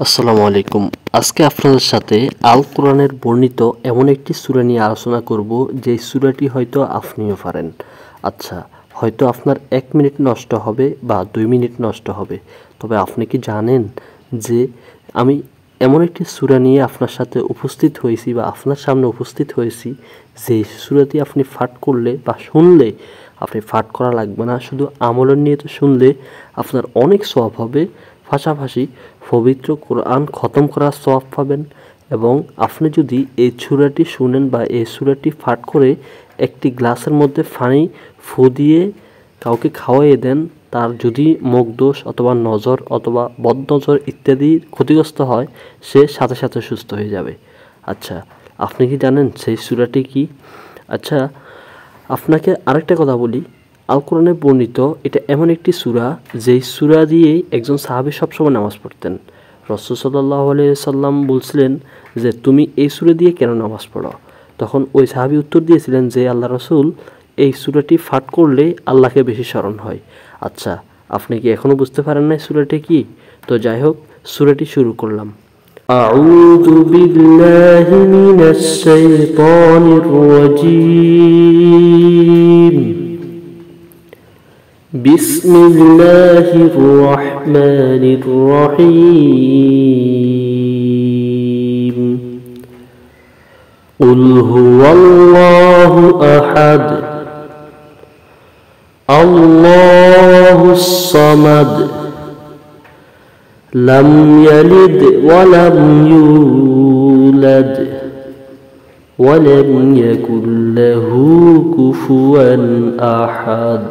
আসসালামু আলাইকুম। আজকে আপনাদের সাথে আল কোরআনের বর্ণিত এমন একটি সূরা নিয়ে আলোচনা করব যে সূরাটি হয়তো আপনিও পারেন। আচ্ছা, হয়তো আপনার 1 মিনিট নষ্ট হবে বা 2 মিনিট নষ্ট হবে, তবে আপনি কি জানেন যে আমি এমন একটি সূরা নিয়ে আপনার সাথে উপস্থিত হয়েছি বা আপনার সামনে উপস্থিত হয়েছি যে সূরাটি আপনি পাঠ করলে বা শুনলে, আপনি পাঠ করা লাগবে না, শুধু আমলের নিয়তে শুনলে আপনার অনেক সওয়াব হবে, পাশাপাশি পবিত্র কোরআন খতম করার সওয়াব পাবেন। এবং আপনি যদি এই সূরাটি শুনেন বা এই সূরাটি পাঠ করে একটি গ্লাসের মধ্যে পানি ফু দিয়ে কাউকে খাওয়াইয়ে দেন, তার যদি মুখ দোষ অথবা নজর অথবা বদনজর ইত্যাদি ক্ষতিগ্রস্ত হয়, সে সাথে সাথে সুস্থ হয়ে যাবে। আচ্ছা, আপনি কি জানেন সেই সূরাটি কি? আচ্ছা, আপনাকে আরেকটা কথা বলি, আল কোরআনে বর্ণিত এটা এমন একটি সূরা যেই সূরা দিয়েই একজন সাহাবী সবসময় নামাজ পড়তেন। রাসূল সাল্লাল্লাহু আলাইহি সাল্লাম বলছিলেন যে তুমি এই সূরা দিয়ে কেন নামাজ পড়ো? তখন ওই সাহাবী উত্তর দিয়েছিলেন যে আল্লাহ রাসূল, এই সূরাটি পাঠ করলে আল্লাহকে বেশি স্মরণ হয়। আচ্ছা, আপনি কি এখনো বুঝতে পারেন না সূরাটি কি? তো যাই হোক, সূরাটি শুরু করলাম। আউযু বিল্লাহি মিনাশ শাইতানির রাজীম। বিসমিল্লাহির রহমানির রহিম। কুল হুয়াল্লাহু আহাদ, আল্লাহুস সামাদ, লাম ইয়ালিদ ওয়া লাম ইউলাদ ওয়া লাম ইয়াকুল লাহু কুফুয়ান আহাদ।